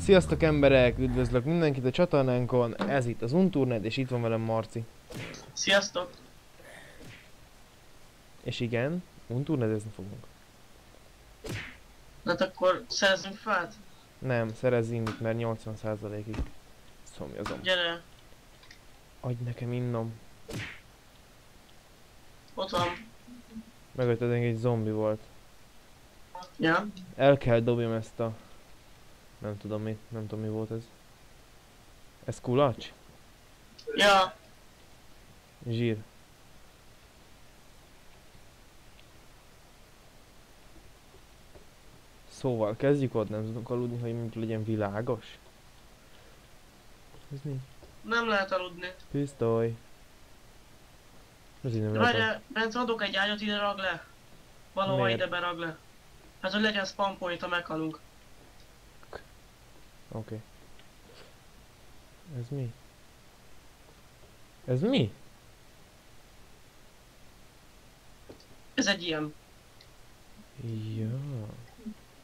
Sziasztok emberek, üdvözlök mindenkit a csatornánkon, ez itt az Unturned, és itt van velem Marci. Sziasztok! És igen, Unturnedezni fogunk. Hát akkor szerzünk fát? Nem, szerezzünk itt, mert 80%-ig szomjazom. Gyere! Adj nekem innom. Ott van. Megölted, egy zombi volt. Ja? El kell dobjam ezt a... Nem tudom mi volt ez. Ez kulacs? Ja! Zsír. Szóval kezdjük ott, nem tudunk aludni, hogy mondjuk legyen világos. Ez mi? Nem lehet aludni. Pisztoly. Ez így nem lehet. Várjál, Bence, adok egy ágyat, ide rag le. Valahol Miért? ide berag le. Hát, hogy legyen spawn point, ha meghalunk. Oké. Ez mi? Ez mi? Ez egy ilyen. Ja.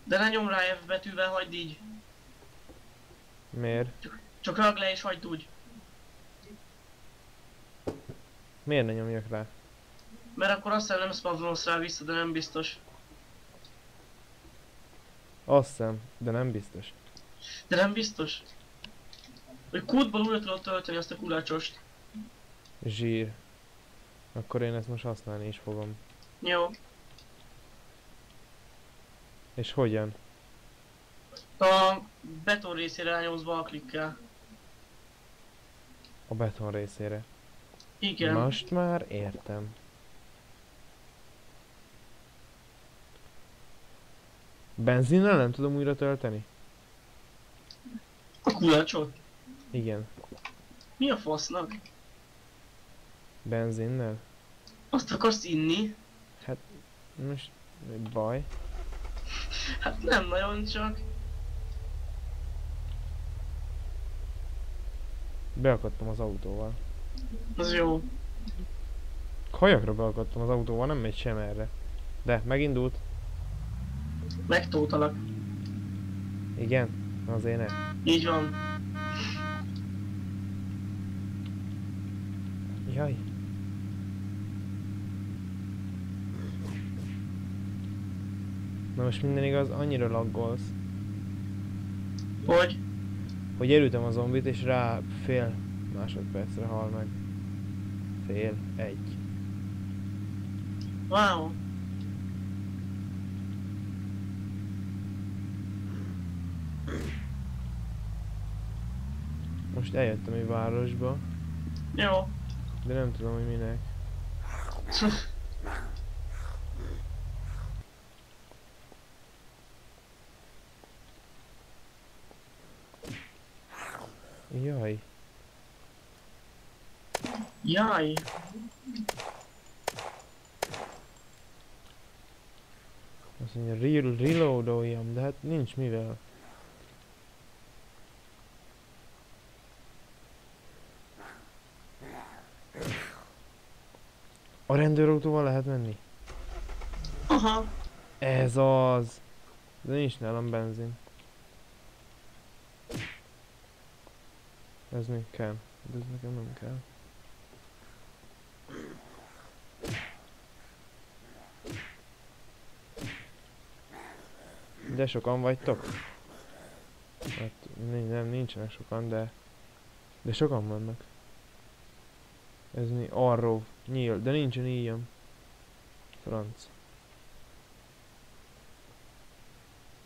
De ne nyom rá F betűvel, hagyd így. Miért? Csak rag le és hagyd úgy. Miért ne nyomjak rá? Mert akkor azt hiszem nem spawnolsz rá vissza, de nem biztos. Azt hiszem, de nem biztos. De nem biztos. Hogy kútból újra tudod tölteni azt a kulacsost. Zsír. Akkor én ezt most használni is fogom. Jó. És hogyan? A beton részére rányomsz balklikkel. A beton részére. Igen. Most már értem. Benzinnel nem tudom újra tölteni? A kulacsot? Igen. Mi a fasznak? Benzinnel? Azt akarsz inni? Most egy baj. Hát nem nagyon csak. Beakadtam az autóval. Az jó. Kajakra beakadtam az autóval, nem megy sem erre. De, megindult. Megtótalak. Igen? Azért ne. Így van. Jaj. Na most minden igaz, annyira laggolsz, Hogy? hogy elütöm a zombit és rá fél másodpercre hal meg. Fél, egy. Wow. Most eljöttem egy városba, Jó. de nem tudom, hogy minek. Jaj. Jaj. Azt mondja, reloadoljam, de hát nincs mivel. A rendőrautóval lehet menni? Aha. Ez az! De nincs nálam benzin. Ez még kell. De ez nekem nem kell. De sokan vagytok? Hát nem, nincsenek sokan, de sokan vannak. Ez mi? Arrow. Nyíl. De nincsen íjam. Franc.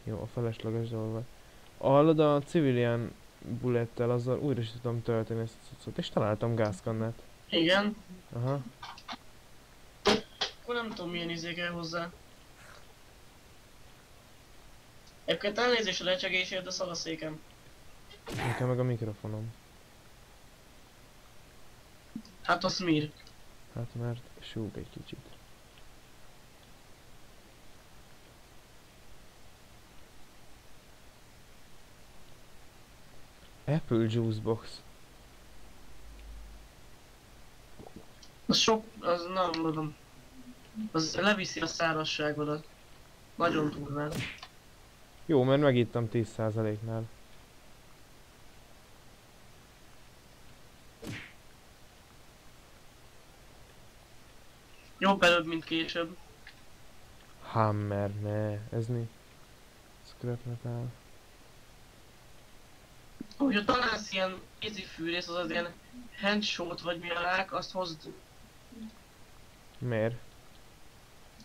Jó, a felesleges dolgot. Hallod, a civilian bullettel azzal újra is tudom tölteni ezt a cuccot, és találtam gázkannát. Igen. Aha. Akkor nem tudom milyen izé kell hozzá. Egyébként elnézést a lecsegésért, de szal a székem. Nekem meg a mikrofonom. Hát az mir. Hát mert súg egy kicsit. Apple Juice Box. Az sok, az nem tudom. Az leviszi a szárazságodat. Nagyon durván. Jó, mert megittam 10%-nál. Jobb előbb, mint később. Hammer, ne, ez mi? Scrap metal. Hogyha találsz ilyen kézifűrész, az ilyen handshot vagy mi a rák, azt hozd. Miért?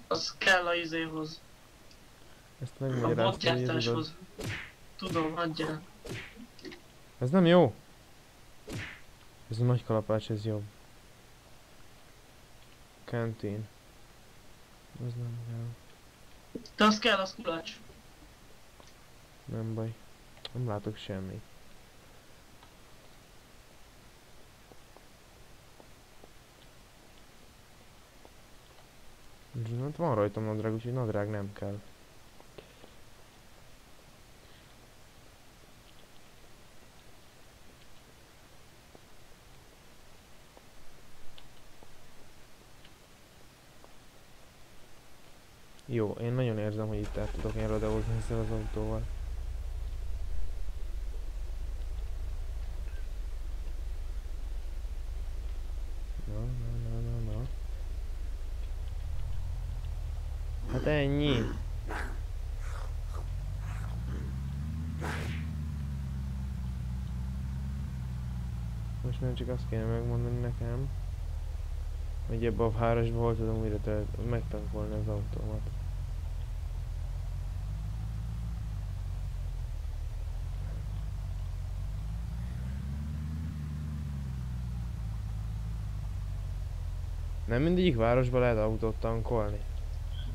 Az kell a izéhoz. Ezt A megmagyaráztam, hogy tudod. botgyártáshoz. Tudom, hagyjál. Ez nem jó? Ez a nagy kalapács, ez jobb. Canteen. Ez nem kell. De az kell, az kulacs. Nem baj. Nem látok semmit. Hát van rajtam nadrág, úgyhogy nadrág nem kell. Jó, én nagyon érzem, hogy itt el tudok én rodeózni ezzel az autóval. Na. Hát ennyi. Most már csak azt kéne megmondani nekem, hogy ebbe a városba hol tudom újra megtankolni az autómat. Nem mindegyik városba lehet autót tankolni.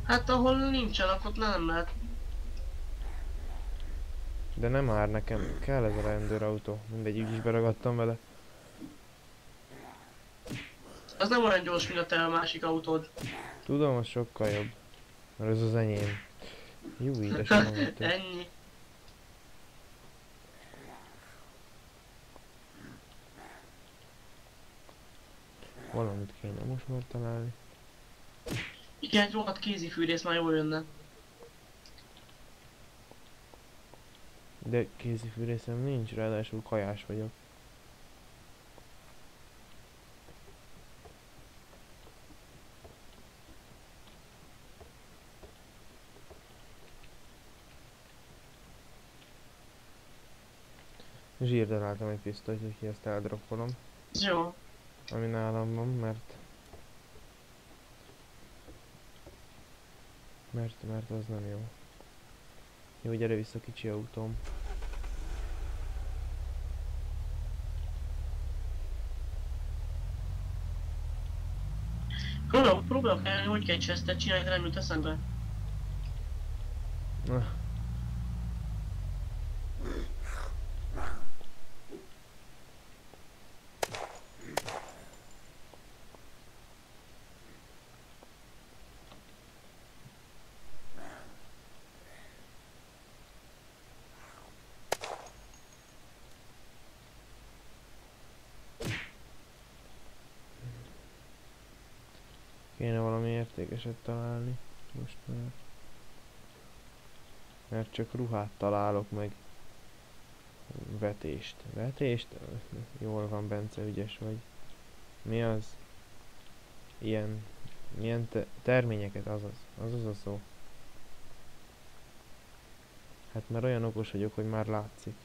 Hát ahol nincsen, akkor nem lehet. De nem már nekem, kell ez a rendőrautó. Mindegy, így is beragadtam vele. Az nem olyan gyors, mint a te a másik autód. Tudom, az sokkal jobb. Mert ez az enyém. Jó, édesem van. Ennyi. Valamit kéne most már találni. Igen, egy rohadt kézifűrész már jól jönne. De kézifűrészem nincs, ráadásul kajás vagyok. Zsírra találtam egy pisztolyt, úgyhogy ezt eldropolom. Jó. Ami nálam van, mert az nem jó. Jó, gyere vissza, kicsi autóm. Próbálok elni, hogy kell chestet csinálni, de nem jut eszembe. Kéne valami értékeset találni. Most már. Mert csak ruhát találok meg. Vetést. Vetést? Jól van, Bence, ügyes vagy. Mi az? Milyen terményeket, azaz a szó. Hát már olyan okos vagyok, hogy már látszik.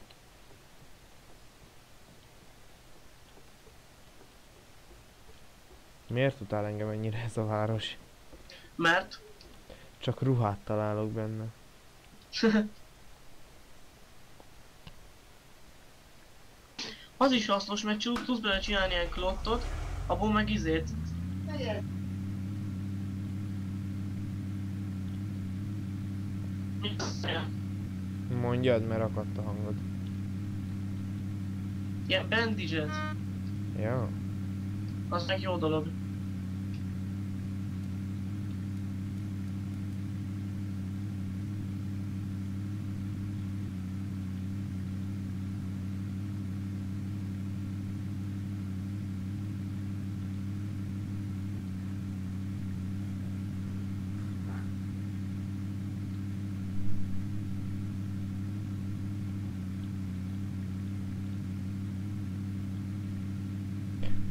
Miért utál engem ennyire ez a város? Mert? Csak ruhát találok benne. Az is hasznos, mert tudsz bele csinálni ilyen klottot, abból meg izét. Mit szél? Mondjad, mert akadt a hangod. Ilyen bandage-et. Ja. Az meg jó dolog.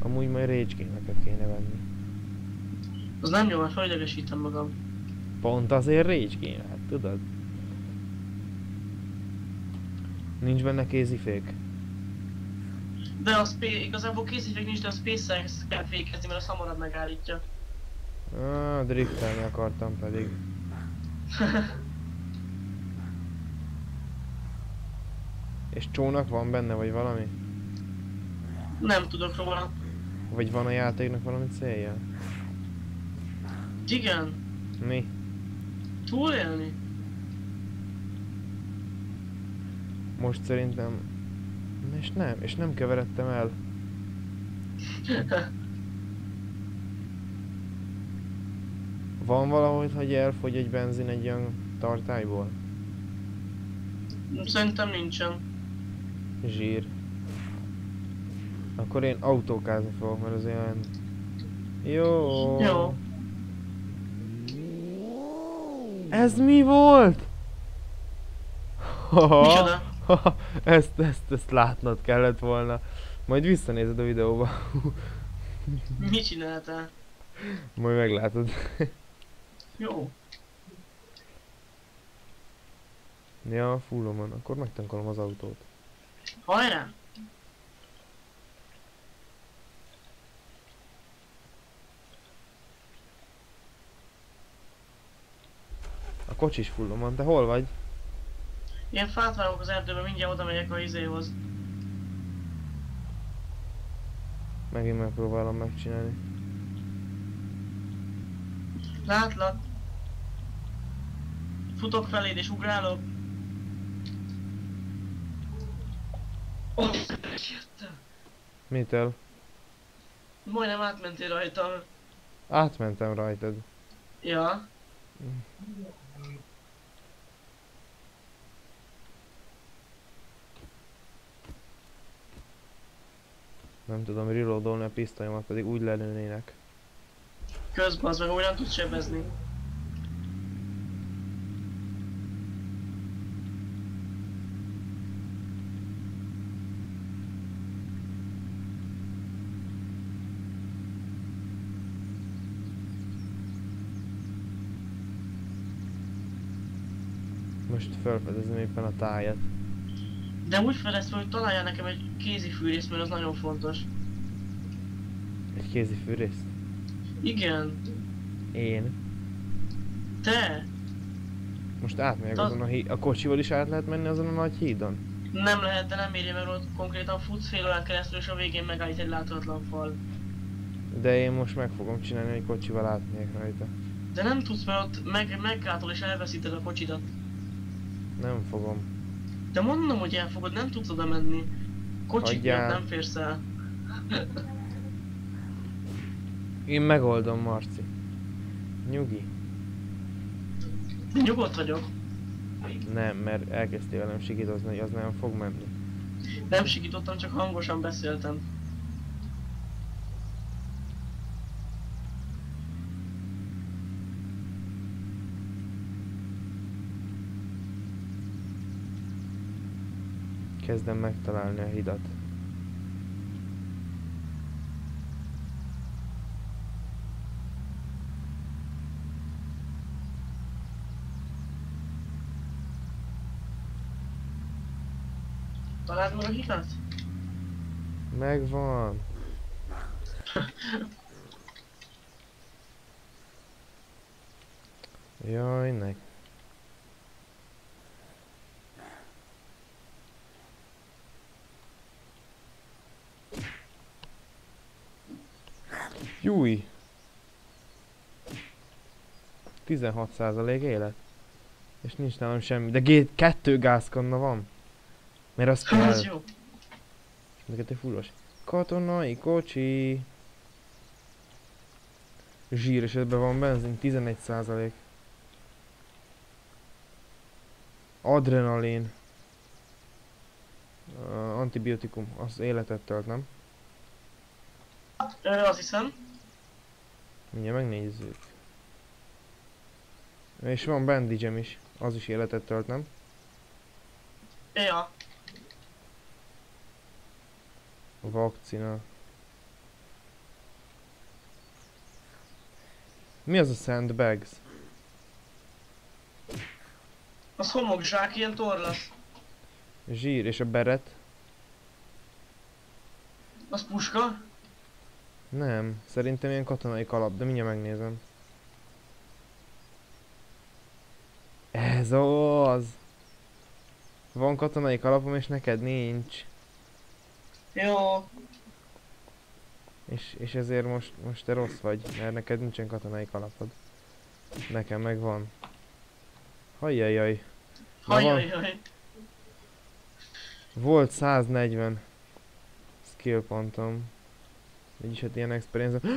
Amúgy majd Rage Game-eket kéne venni. Az nem jó, mert felidegesítem magam. Pont azért rage game, hát tudod? Nincs benne kézifék. De a igazából készítek nincs, de a Space-szel kell fékezni, mert az hamarabb megállítja. Driftelni akartam pedig. És csónak van benne, vagy valami? Nem tudok róla. Vagy van a játéknak valami célja? Igen, Mi? túlélni. Most szerintem... És nem keveredtem el. Van valahogy, hogy elfogy egy benzin egy olyan tartályból? Szerintem nincsen. Zsír. Akkor én autókázni fogok, mert az olyan... Jó. Jó. Ez mi volt? Micsoda? Ezt látnod kellett volna. Majd visszanézed a videóba. Mit csináltál? Majd meglátod. Jó. Ja, fullom van. Akkor megtankolom az autót. Hajrá! A kocsi is fullom van. Te hol vagy? Ilyen fát vágok az erdőben, mindjárt oda megyek a izéhoz. Megint megpróbálom megcsinálni. Látlak. Futok feléd és ugrálok. Oh, jöttem. Mitől? Majdnem átmentél rajtam. Átmentem rajtad. Ja. Nem tudom reloadolni a pisztolyomat, pedig úgy lelőnének. Közben az meg úgy nem tudsz sebezni. Most felfedezem éppen a tájat. De úgy fedeztem, hogy találjál nekem egy kézi fűrészt, mert az nagyon fontos. Egy kézi fűrészt? Igen. Én? Te? Most átmegyek azon a kocsival is át lehet menni azon a nagy hídon? Nem lehet, de nem érje, mert ott konkrétan futsz fél órán keresztül, és a végén megállít egy láthatatlan fal. De én most meg fogom csinálni, hogy kocsival átmegyek rajta. De nem tudsz, mert ott meggátol és elveszíted a kocsidat. Nem fogom. De mondom, hogy elfogod, nem tudsz oda menni. Kocsik Hagyjál. miatt nem férsz el. Én megoldom, Marci. Nyugi. Nyugodt vagyok. Nem, mert elkezdtél velem sikítozni, hogy az nem fog menni. Nem sikítottam, csak hangosan beszéltem. Kezdem megtalálni a hidat. Találd meg a hidat? Megvan. Jaj, nek. Júj! 16% élet. És nincs nálam semmi. De kettő gázkanna van. Mert az kell. Az jó. Neked egy fullos. Katonai kocsi. Zsír, és ebben van benzin, 11%. Adrenalin. Antibiotikum, az életet tölt, nem? Azt hiszem. Mindjárt megnézzük. És van bandage-em is, az is életet tölt, nem? Ja. Vakcina. Mi az a sandbags? Az homokzsák, ilyen torlasz. Zsír és a beret? Az puska. Nem, szerintem ilyen katonai kalap, de mindjárt megnézem. Ez az! Van katonai kalapom és neked nincs. Jó. És ezért most te rossz vagy, mert neked nincsen katonai kalapod. Nekem meg van. Hajjajjaj. Hajjajjaj. Volt 140 skill pontom. Vagyis hát ilyen experience.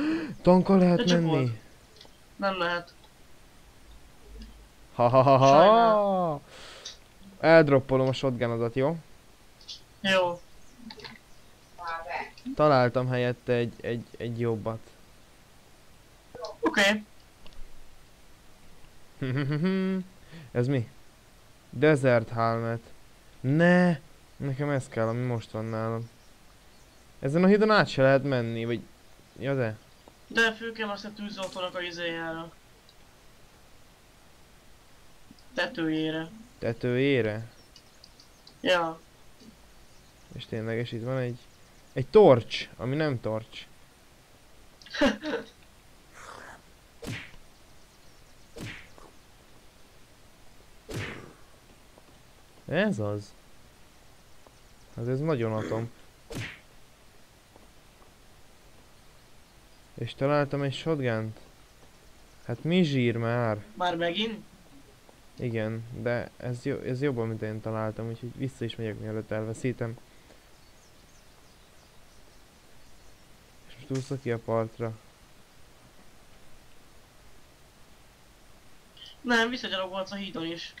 Tankkal lehet De csak menni! volt. Nem lehet. Ha. Sajnál. Eldroppolom a shotgunodat, jó? Jó. Találtam helyette egy jobbat. Oké. Ez mi? Desert helmet. Ne! Nekem ez kell, ami most van nálam. Ezen a hídon át se lehet menni, vagy... Ja de? De főként azt a tűzoltónak a izéjára. Tetőjére. Tetőjére? Ja. És tényleges itt van egy torcs, ami nem torcs. Ez az. Hát ez nagyon atom. És találtam egy shotgunt. Hát mi zsír már? Már megint? Igen, de ez jobb, amit én találtam, úgyhogy vissza is megyek, mielőtt elveszítem. És most úszok ki a partra. Nem, visszagyalogolsz a hídon is.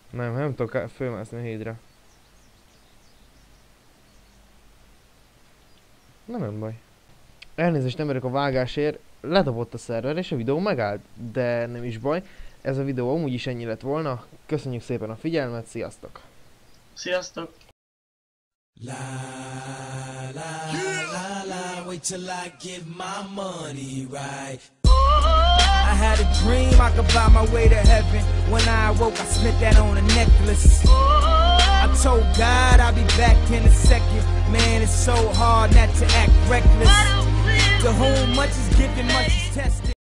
Nem tudok fölmászni a hídra. Nem baj. Elnézést emberek a vágásért, ledobott a szerver és a videó megállt, de nem is baj. Ez a videó amúgy is ennyi lett volna. Köszönjük szépen a figyelmet, sziasztok! Sziasztok! La la la la, wait till I get my money right. I had a dream I could buy my way to heaven. When I awoke, I spent that on a necklace. I told God I'll be back in a second. Man, it's so hard not to act reckless. To whom much is given, much is tested.